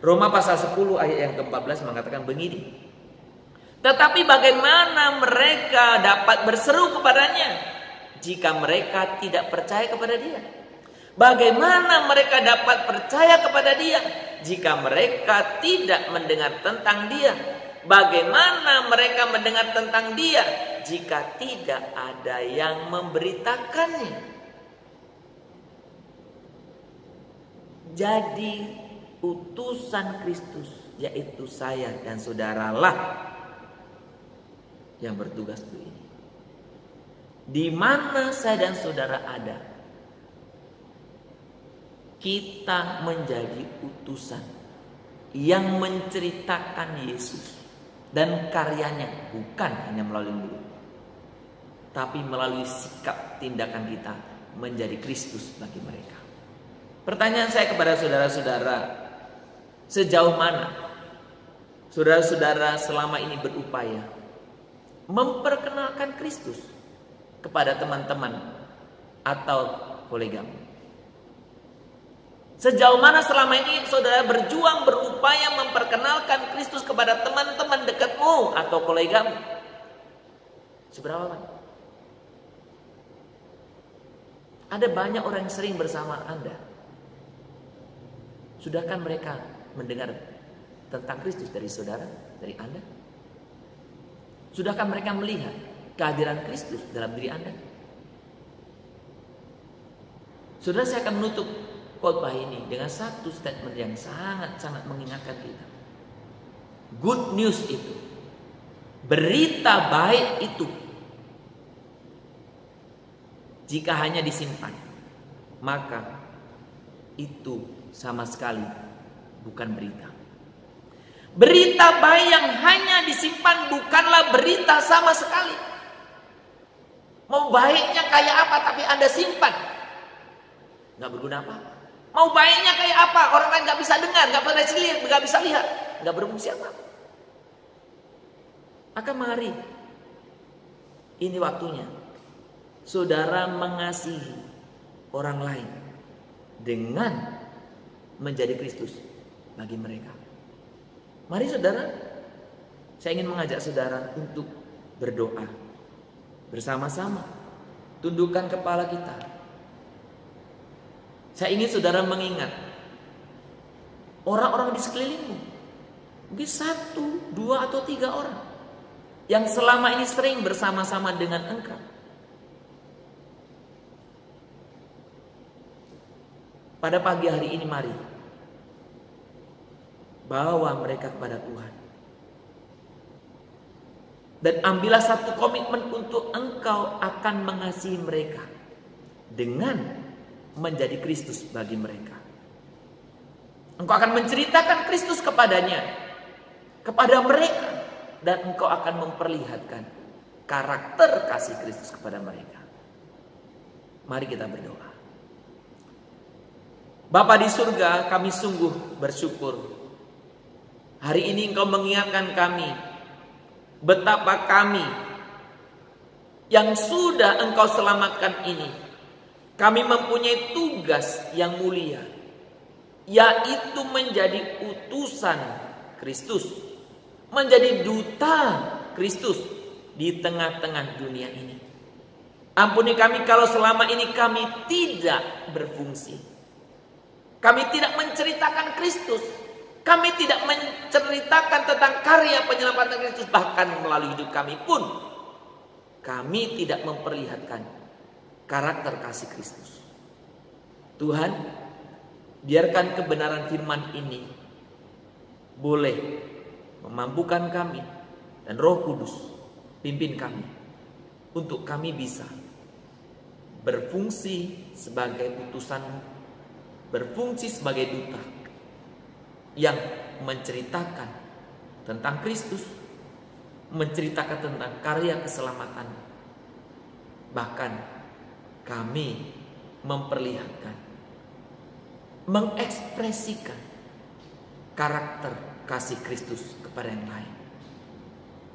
Roma pasal 10 ayat yang ke-14 mengatakan begini. Tetapi bagaimana mereka dapat berseru kepadanya jika mereka tidak percaya kepada dia? Bagaimana mereka dapat percaya kepada dia jika mereka tidak mendengar tentang dia? Bagaimana mereka mendengar tentang dia jika tidak ada yang memberitakannya? Jadi utusan Kristus, yaitu saya dan saudaralah yang bertugas untuk ini. Di mana saya dan saudara ada, kita menjadi utusan yang menceritakan Yesus dan karyanya, bukan hanya melalui mulut, tapi melalui sikap tindakan kita menjadi Kristus bagi mereka. Pertanyaan saya kepada saudara-saudara, sejauh mana saudara-saudara selama ini berupaya memperkenalkan Kristus kepada teman-teman atau kolegamu? Sejauh mana selama ini saudara berjuang, berupaya memperkenalkan Kristus kepada teman-teman dekatmu atau kolegamu? Seberapa banyak? Ada banyak orang yang sering bersama Anda. Sudahkah mereka mendengar tentang Kristus dari saudara, dari Anda? Sudahkah mereka melihat kehadiran Kristus dalam diri Anda? Saudara, saya akan menutup khotbah ini dengan satu statement yang sangat-sangat mengingatkan kita. Good news itu, berita baik itu, jika hanya disimpan, maka itu sama sekali bukan berita. Berita baik yang hanya disimpan bukanlah berita sama sekali. Mau baiknya kayak apa tapi Anda simpan, nggak berguna apa. Mau baiknya kayak apa, orang lain nggak bisa dengar, nggak bisa lihat, nggak berfungsi apa. Maka mari, ini waktunya saudara mengasihi orang lain dengan menjadi Kristus bagi mereka. Mari saudara, saya ingin mengajak saudara untuk berdoa bersama-sama, tundukkan kepala kita. Saya ingin saudara mengingat orang-orang di sekelilingmu, mungkin 1, 2, atau 3 orang yang selama ini sering bersama-sama dengan engkau. Pada pagi hari ini mari bawa mereka kepada Tuhan. Dan ambillah satu komitmen untuk engkau akan mengasihi mereka dengan menjadi Kristus bagi mereka. Engkau akan menceritakan Kristus kepadanya, kepada mereka, dan engkau akan memperlihatkan karakter kasih Kristus kepada mereka. Mari kita berdoa. Bapa di surga, kami sungguh bersyukur. Hari ini engkau mengingatkan kami betapa kami yang sudah engkau selamatkan ini, kami mempunyai tugas yang mulia, yaitu menjadi utusan Kristus, menjadi duta Kristus di tengah-tengah dunia ini. Ampuni kami kalau selama ini kami tidak berfungsi. Kami tidak menceritakan Kristus. Kami tidak menceritakan tentang karya penyelamatan Kristus. Bahkan melalui hidup kami pun kami tidak memperlihatkan karakter kasih Kristus. Tuhan, biarkan kebenaran firman ini boleh memampukan kami, dan Roh Kudus pimpin kami untuk kami bisa berfungsi sebagai utusan-Mu, berfungsi sebagai duta yang menceritakan tentang Kristus, menceritakan tentang karya keselamatan. Bahkan kami memperlihatkan, mengekspresikan karakter kasih Kristus kepada yang lain.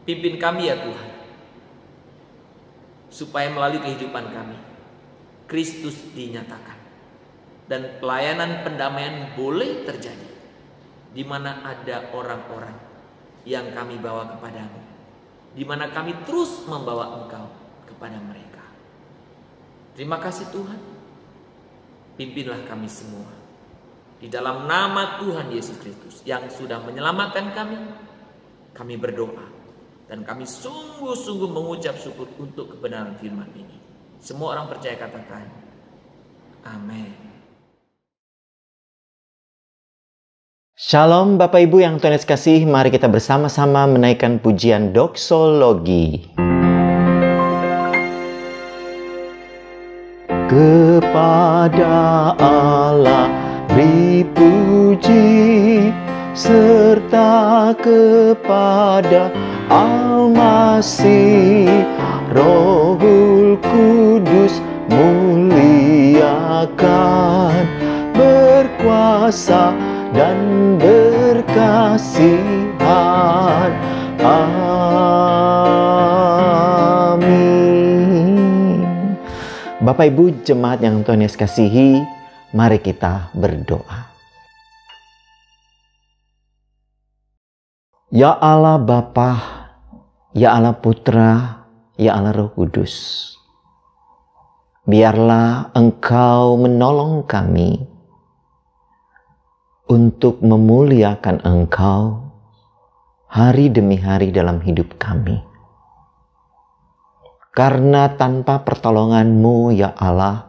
Pimpin kami ya Tuhan, supaya melalui kehidupan kami Kristus dinyatakan dan pelayanan pendamaian boleh terjadi di mana ada orang-orang yang kami bawa kepadamu, di mana kami terus membawa Engkau kepada mereka. Terima kasih Tuhan, pimpinlah kami semua di dalam nama Tuhan Yesus Kristus yang sudah menyelamatkan kami berdoa dan kami sungguh-sungguh mengucap syukur untuk kebenaran firman ini. Semua orang percaya katakan amin. Shalom Bapak Ibu yang Tuhan Yesus kasih, mari kita bersama-sama menaikkan pujian doksologi. Kepada Allah beri puji, serta kepada Al-Masih, Rohul Kudus muliakan, berkuasa dan berkasihan. Amin. Bapak Ibu jemaat yang Tuhan Yesus kasihi, mari kita berdoa. Ya Allah Bapa, ya Allah Putra, ya Allah Roh Kudus, biarlah Engkau menolong kami untuk memuliakan Engkau hari demi hari dalam hidup kami. Karena tanpa pertolongan-Mu ya Allah,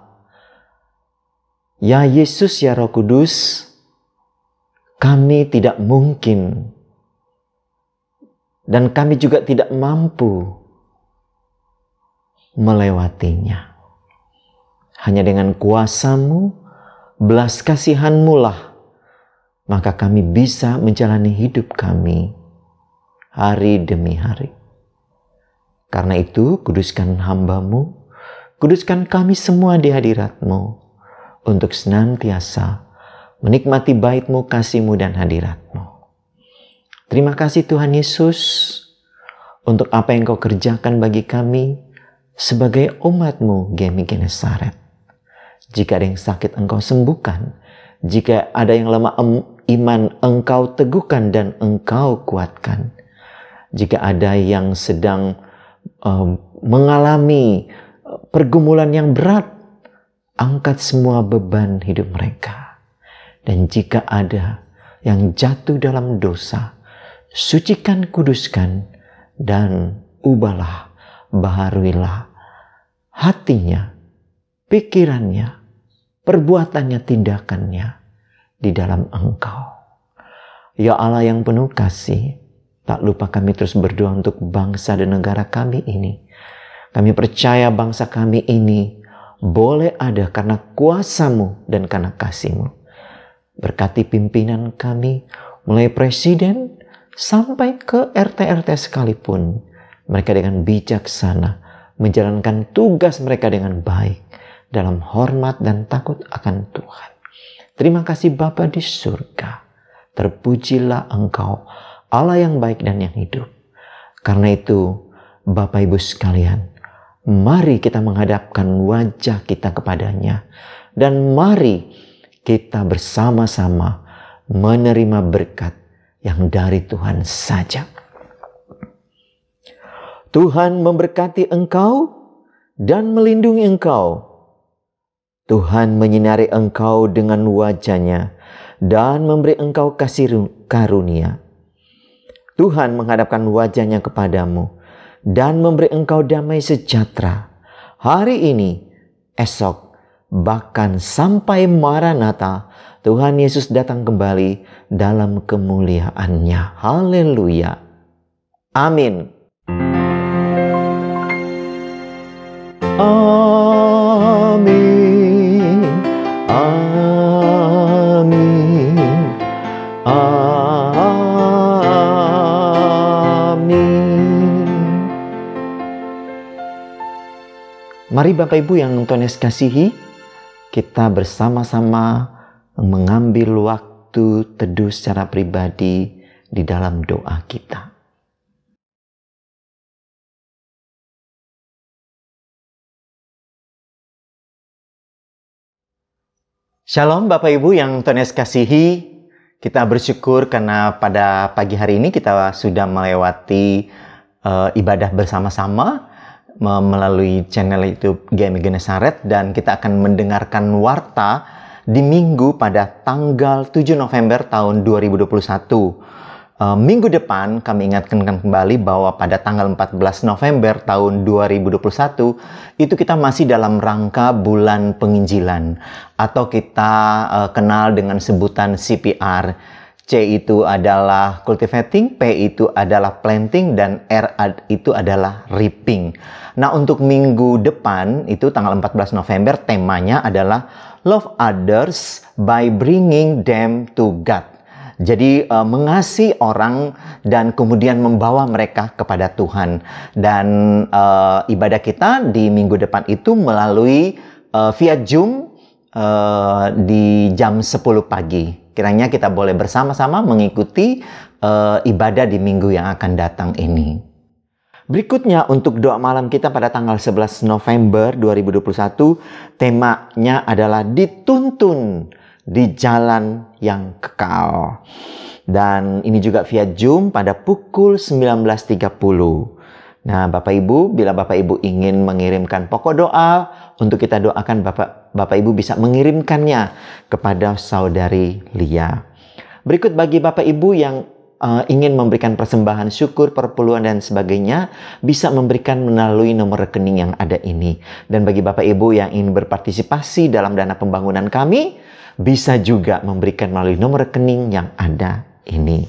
ya Yesus, ya Roh Kudus, kami tidak mungkin dan kami juga tidak mampu melewatinya. Hanya dengan kuasa-Mu, belas kasihan-Mu lah, maka kami bisa menjalani hidup kami hari demi hari. Karena itu, kuduskan hamba-Mu, kuduskan kami semua di hadirat-Mu, untuk senantiasa menikmati bait-Mu, kasih-Mu, dan hadirat-Mu. Terima kasih Tuhan Yesus, untuk apa yang Kau kerjakan bagi kami sebagai umat-Mu GMI Genesaret. Jika ada yang sakit, Engkau sembuhkan. Jika ada yang lemah iman, Engkau teguhkan dan Engkau kuatkan. Jika ada yang sedang mengalami pergumulan yang berat, angkat semua beban hidup mereka. Dan jika ada yang jatuh dalam dosa, sucikan, kuduskan, dan ubahlah, baharuilah hatinya, pikirannya, perbuatannya, tindakannya di dalam Engkau. Ya Allah yang penuh kasih, tak lupa kami terus berdoa untuk bangsa dan negara kami ini. Kami percaya bangsa kami ini boleh ada karena kuasa-Mu dan karena kasih-Mu. Berkati pimpinan kami, mulai presiden sampai ke RT-RT sekalipun. Mereka dengan bijaksana menjalankan tugas mereka dengan baik, dalam hormat dan takut akan Tuhan. Terima kasih Bapa di surga. Terpujilah Engkau, Allah yang baik dan yang hidup. Karena itu, Bapak Ibu sekalian, mari kita menghadapkan wajah kita kepadanya. Dan mari kita bersama-sama menerima berkat yang dari Tuhan saja. Tuhan memberkati engkau dan melindungi engkau. Tuhan menyinari engkau dengan wajah-Nya dan memberi engkau kasih karunia. Tuhan menghadapkan wajah-Nya kepadamu dan memberi engkau damai sejahtera hari ini, esok, bahkan sampai Maranatha, Tuhan Yesus datang kembali dalam kemuliaan-Nya. Haleluya. Amin. Amin. Amin. Mari Bapak Ibu yang Tuhan Yesus kasihi, kita bersama-sama mengambil waktu teduh secara pribadi di dalam doa kita. Shalom Bapak Ibu yang Tuhan Yesus kasihi. Kita bersyukur karena pada pagi hari ini kita sudah melewati ibadah bersama-sama melalui channel YouTube GMI Genesaret, dan kita akan mendengarkan warta di minggu pada tanggal 7 November tahun 2021. Minggu depan kami ingatkan kembali bahwa pada tanggal 14 November tahun 2021 itu kita masih dalam rangka bulan penginjilan, atau kita kenal dengan sebutan CPR. C itu adalah cultivating, P itu adalah planting, dan R itu adalah reaping. Nah, untuk minggu depan itu tanggal 14 November temanya adalah Love Others by Bringing Them to God. Jadi mengasihi orang dan kemudian membawa mereka kepada Tuhan. Dan ibadah kita di minggu depan itu melalui via Zoom di jam 10 pagi. Kiranya kita boleh bersama-sama mengikuti ibadah di minggu yang akan datang ini. Berikutnya untuk doa malam kita pada tanggal 11 November 2021, temanya adalah dituntun di jalan yang kekal. Dan ini juga via Zoom pada pukul 19.30. Nah, Bapak Ibu, bila Bapak Ibu ingin mengirimkan pokok doa untuk kita doakan, Bapak Ibu bisa mengirimkannya kepada Saudari Lia. Berikut bagi Bapak Ibu yang ingin memberikan persembahan syukur, perpuluhan dan sebagainya, bisa memberikan melalui nomor rekening yang ada ini. Dan bagi Bapak Ibu yang ingin berpartisipasi dalam dana pembangunan kami, bisa juga memberikan melalui nomor rekening yang ada ini.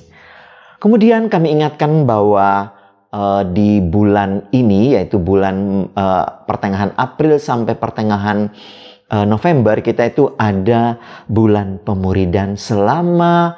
Kemudian kami ingatkan bahwa di bulan ini, yaitu bulan pertengahan April sampai pertengahan November, kita itu ada bulan pemuridan selama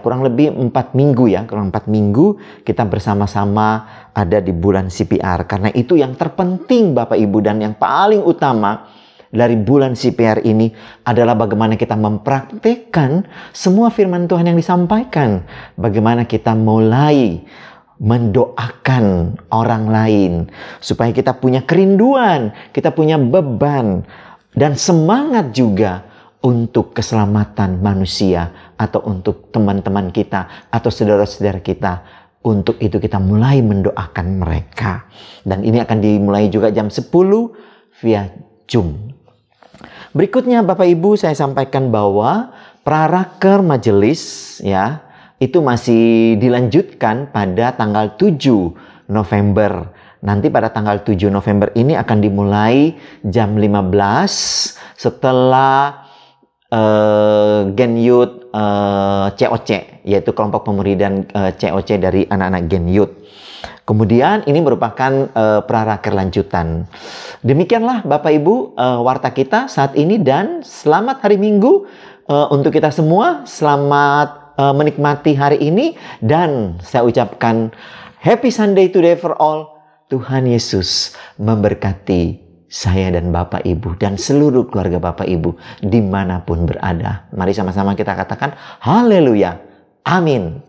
kurang lebih 4 minggu kurang 4 minggu kita bersama-sama ada di bulan CPR. Karena itu yang terpenting Bapak Ibu dan yang paling utama dari bulan CPR ini adalah bagaimana kita mempraktikkan semua firman Tuhan yang disampaikan. Bagaimana kita mulai mendoakan orang lain supaya kita punya kerinduan, kita punya beban dan semangat juga untuk keselamatan manusia atau untuk teman-teman kita atau saudara-saudara kita. Untuk itu kita mulai mendoakan mereka. Dan ini akan dimulai juga jam 10 via Zoom. Berikutnya Bapak Ibu, saya sampaikan bahwa praraker majelis itu masih dilanjutkan pada tanggal 7 November. Nanti pada tanggal 7 November ini akan dimulai jam 15 setelah Gen Youth COC, yaitu kelompok pemuridan COC dari anak-anak Gen Youth. Kemudian ini merupakan praraker lanjutan. Demikianlah Bapak Ibu warta kita saat ini, dan selamat hari Minggu untuk kita semua. Selamat menikmati hari ini, dan saya ucapkan Happy Sunday today for all. Tuhan Yesus memberkati saya dan Bapak Ibu dan seluruh keluarga Bapak Ibu dimanapun berada. Mari sama-sama kita katakan haleluya. Amin.